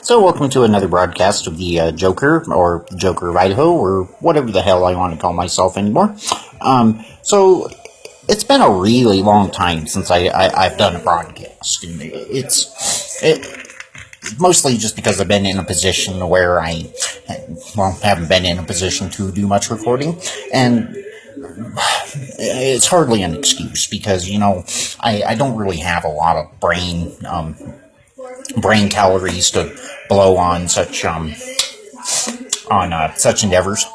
So, welcome to another broadcast of the Joker, or Joker of Idaho, or whatever the hell I want to call myself anymore. So, it's been a really long time since I've done a broadcast, and it's mostly just because I've been in a position where haven't been in a position to do much recording, and it's hardly an excuse because, I don't really have a lot of brain calories to blow on such endeavors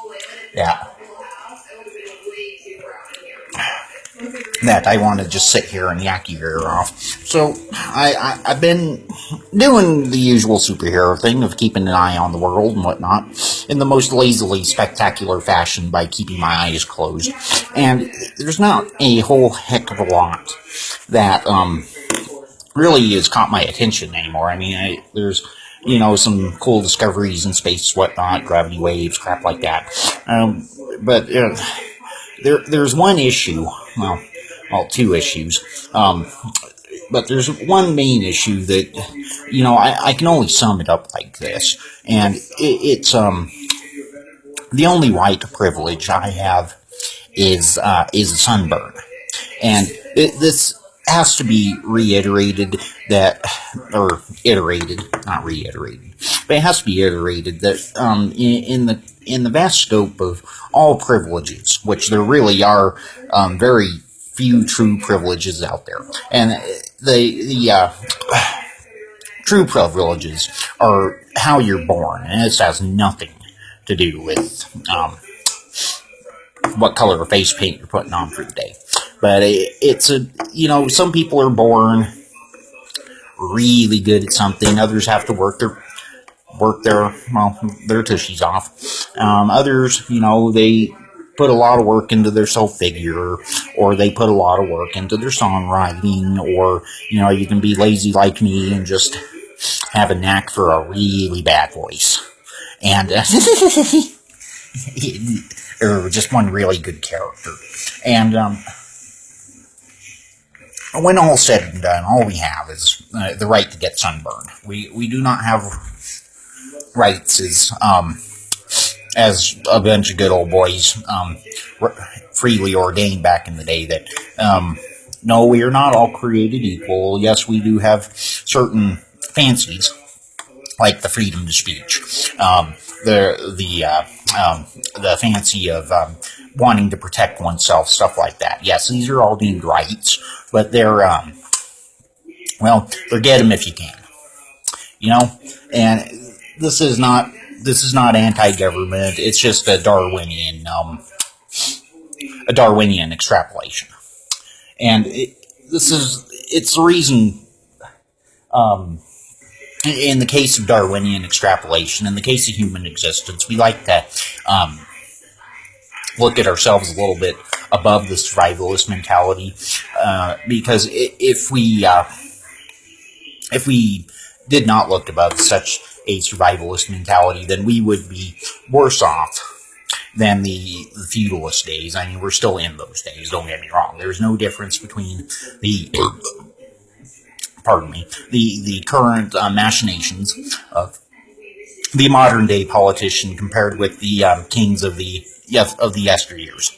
that I want to just sit here and yak your ear off. So I've been doing the usual superhero thing of keeping an eye on the world and whatnot in the most lazily spectacular fashion by keeping my eyes closed. And there's not a whole heck of a lot that really has caught my attention anymore. I mean, there's some cool discoveries in space, whatnot, gravity waves, crap like that. But there's one issue. Well, two issues. But there's one main issue that I can only sum it up like this, and it's the only white privilege I have is a sunburn, and this has to be reiterated or iterated, not reiterated, but it has to be iterated that in the vast scope of all privileges, which there really are very few true privileges out there, and the true privileges are how you're born, and this has nothing to do with what color of face paint you're putting on for the day. But some people are born really good at something. Others have to work their tushies off. Others, they put a lot of work into their self-figure, or they put a lot of work into their songwriting, or, you can be lazy like me and just have a knack for a really bad voice. And, or just one really good character. And, when all's said and done, all we have is the right to get sunburned. We do not have rights as a bunch of good old boys freely ordained back in the day that no, we are not all created equal. Yes, we do have certain fancies like the freedom to speech, the fancy of wanting to protect oneself, stuff like that. Yes, these are all deemed rights, but they're get them if you can, And this is not anti-government. It's just a Darwinian extrapolation, and it's the reason. In the case of Darwinian extrapolation, in the case of human existence, we like to look at ourselves a little bit above the survivalist mentality, because if we did not look above such a survivalist mentality, then we would be worse off than the feudalist days. I mean, we're still in those days, don't get me wrong. There's no difference between the current machinations of the modern day politician compared with the kings of the yesteryears.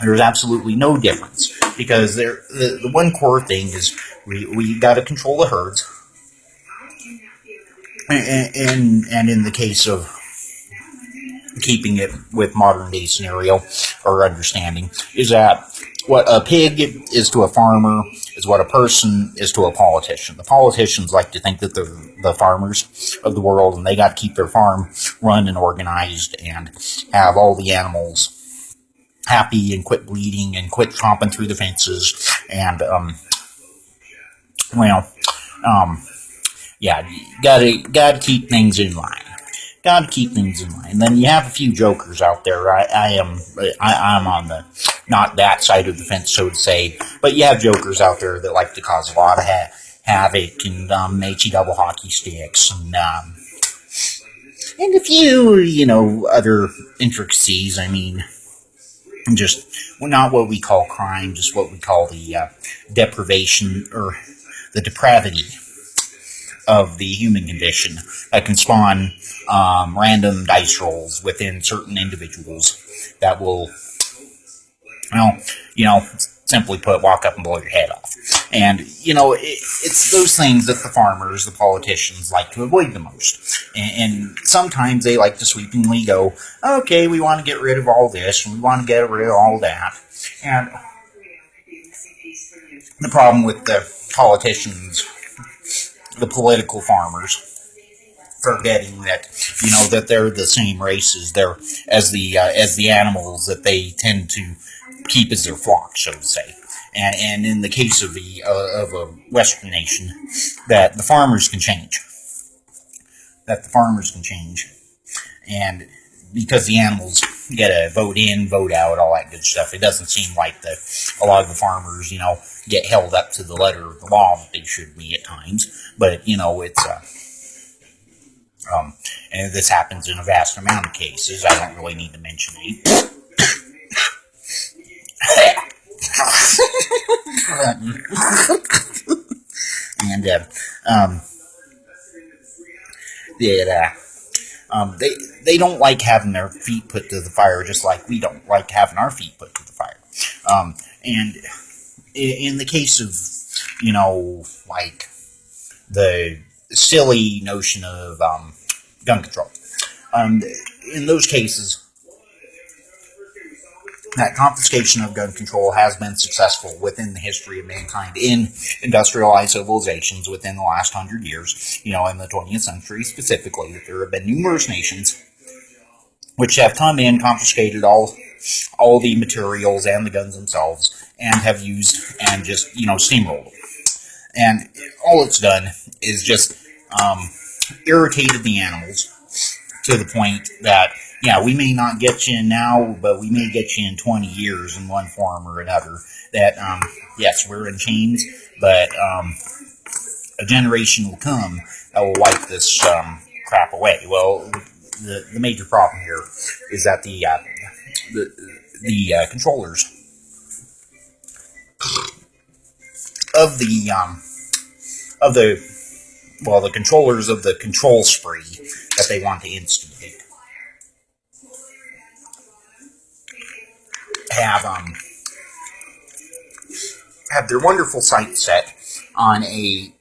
There's absolutely no difference, because the one core thing is we got to control the herds, and in the case of keeping it with modern day scenario or understanding, is that what a pig is to a farmer is what a person is to a politician. The politicians like to think that they're the farmers of the world, and they got to keep their farm run and organized and have all the animals happy and quit bleeding and quit tromping through the fences. And, gotta keep things in line. Got to keep things in mind. Then you have a few jokers out there. I'm on the not that side of the fence, so to say, but you have jokers out there that like to cause a lot of havoc and H-E double hockey sticks and a few other intricacies. I mean, just not what we call crime, just what we call the deprivation or the depravity of the human condition that can spawn random dice rolls within certain individuals that will, well, simply put, walk up and blow your head off. And, it's those things that the farmers, the politicians like to avoid the most. And sometimes they like to sweepingly go, okay, we want to get rid of all this, and we want to get rid of all that. And the problem with the politicians, the political farmers, forgetting that that they're the same race as the animals that they tend to keep as their flock, so to say. And in the case of a Western nation, that the farmers can change. And because the animals get a vote in, vote out, all that good stuff, it doesn't seem like a lot of the farmers, get held up to the letter of the law that they should be at times. But, it's, and this happens in a vast amount of cases. I don't really need to mention any. And, they don't like having their feet put to the fire, just like we don't like having our feet put to the fire. And in the case of, like the silly notion of gun control, in those cases, that confiscation of gun control has been successful within the history of mankind in industrialized civilizations within the last 100 years, in the 20th century specifically, that there have been numerous nations which have come in, confiscated all the materials and the guns themselves, and have used and just, steamrolled them. And all it's done is just irritated the animals to the point that, we may not get you now, but we may get you in 20 years in one form or another. That, yes, we're in chains, but a generation will come that will wipe this crap away. Well, the major problem here is that the controllers of the controllers of the control spree that they want to instigate have their wonderful sights set on a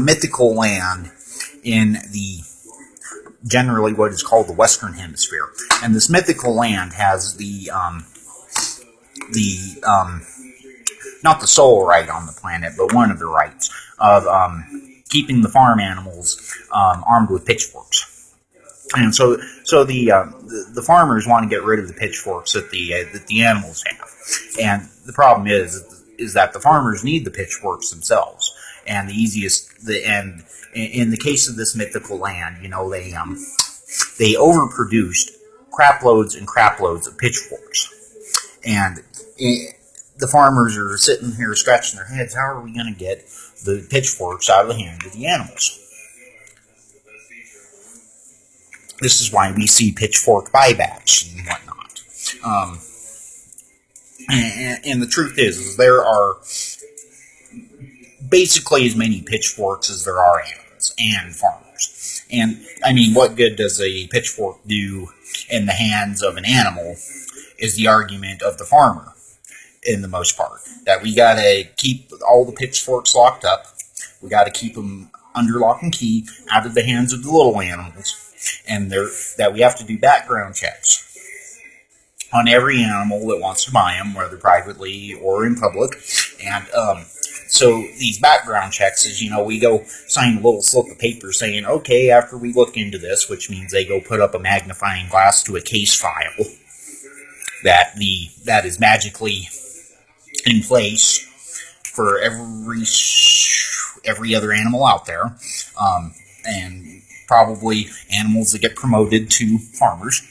mythical land in the generally what is called the Western Hemisphere. And this mythical land has not the sole right on the planet, but one of the rights of keeping the farm animals armed with pitchforks. And so the farmers want to get rid of the pitchforks that the animals have. And the problem is that the farmers need the pitchforks themselves. And and in the case of this mythical land, they overproduced craploads and craploads of pitchforks. And the farmers are sitting here scratching their heads, how are we going to get the pitchforks out of the hands of the animals? This is why we see pitchfork buybacks and whatnot. And the truth is there are basically as many pitchforks as there are animals and farmers. And, I mean, what good does a pitchfork do in the hands of an animal is the argument of the farmer, in the most part. That we gotta keep all the pitchforks locked up. We gotta keep them under lock and key, out of the hands of the little animals. And that we have to do background checks on every animal that wants to buy them, whether privately or in public. And so these background checks is, we go sign a little slip of paper saying, okay, after we look into this, which means they go put up a magnifying glass to a case file that is magically in place for every other animal out there, and probably animals that get promoted to farmers.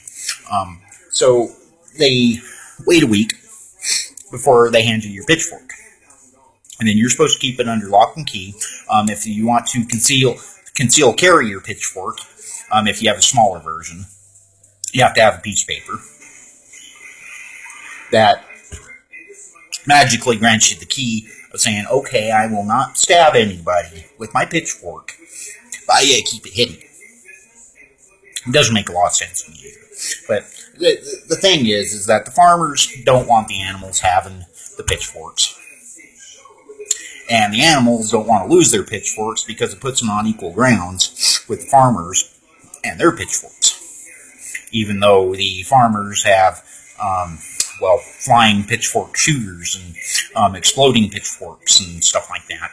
So they wait a week before they hand you your pitchfork. And then you're supposed to keep it under lock and key. If you want to conceal carry your pitchfork, if you have a smaller version, you have to have a piece of paper that magically grants you the key of saying, okay, I will not stab anybody with my pitchfork, but I keep it hidden. It doesn't make a lot of sense to me either. But the thing is that the farmers don't want the animals having the pitchforks. And the animals don't want to lose their pitchforks because it puts them on equal grounds with the farmers and their pitchforks. Even though the farmers have, flying pitchfork shooters and exploding pitchforks and stuff like that.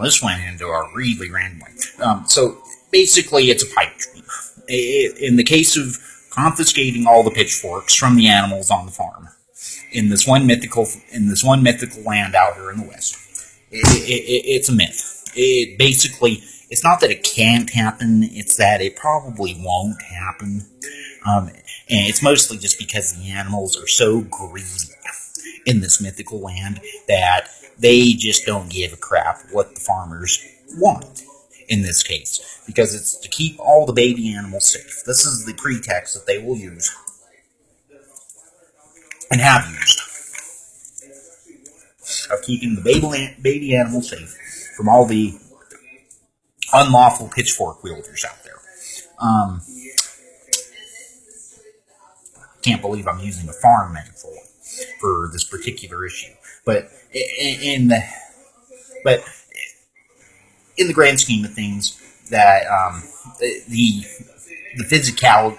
This went into a really random way. So basically, it's a pipe dream. In the case of confiscating all the pitchforks from the animals on the farm, in this one mythical land out here in the West, it's a myth. It's not that it can't happen; it's that it probably won't happen. And it's mostly just because the animals are so greedy in this mythical land that they just don't give a crap what the farmers want in this case, because it's to keep all the baby animals safe. This is the pretext that they will use and have used of keeping the baby animals safe from all the unlawful pitchfork wielders out there. Can't believe I'm using a farm metaphor for this particular issue, but in the grand scheme of things, that the physicality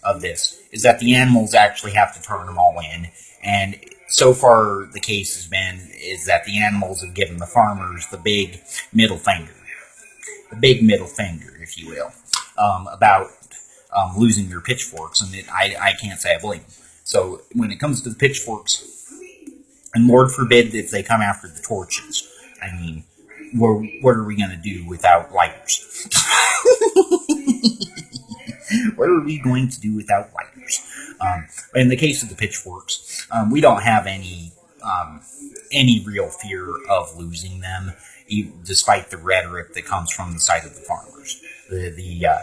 of this is that the animals actually have to turn them all in, and so far the case has been is that the animals have given the farmers the big middle finger, if you will, about losing their pitchforks, and I can't say I blame them. So when it comes to the pitchforks, and Lord forbid if they come after the torches, I mean, what are we going to do without lighters? What are we going to do without lighters? In the case of the pitchforks, we don't have any real fear of losing them, despite the rhetoric that comes from the side of the farmers, the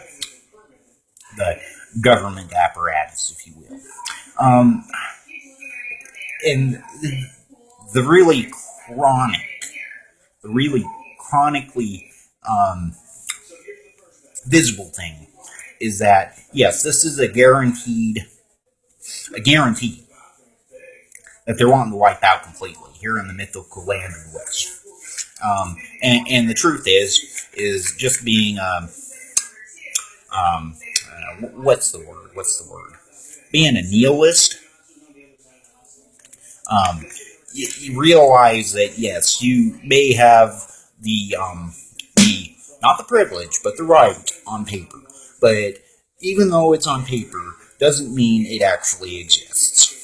government apparatus, if you will. And the really chronically visible thing is that, yes, this is a guarantee that they're wanting to wipe out completely here in the mythical land of the West. And the truth is just being what's the word? Being a nihilist. You realize that, yes, you may have the not the privilege, but the right on paper. But even though it's on paper, doesn't mean it actually exists.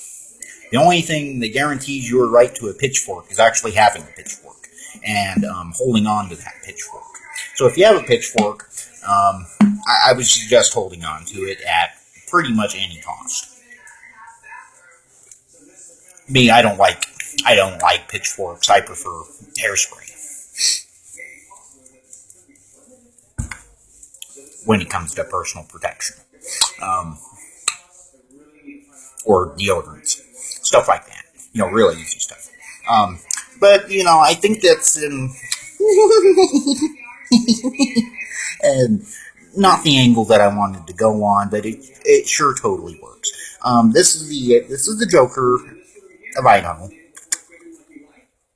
The only thing that guarantees your right to a pitchfork is actually having a pitchfork and holding on to that pitchfork. So if you have a pitchfork, I would suggest holding on to it at pretty much any cost. Me, I don't like pitchforks. I prefer hairspray when it comes to personal protection, or deodorants, stuff like that. Really easy stuff. But I think that's and not the angle that I wanted to go on, but it sure totally works. This is the Joker of Idaho,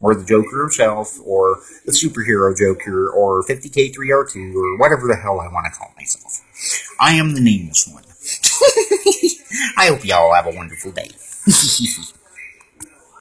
or the Joker himself, or the superhero Joker, or 50K3R2, or whatever the hell I want to call myself. I am the nameless one. I hope y'all have a wonderful day.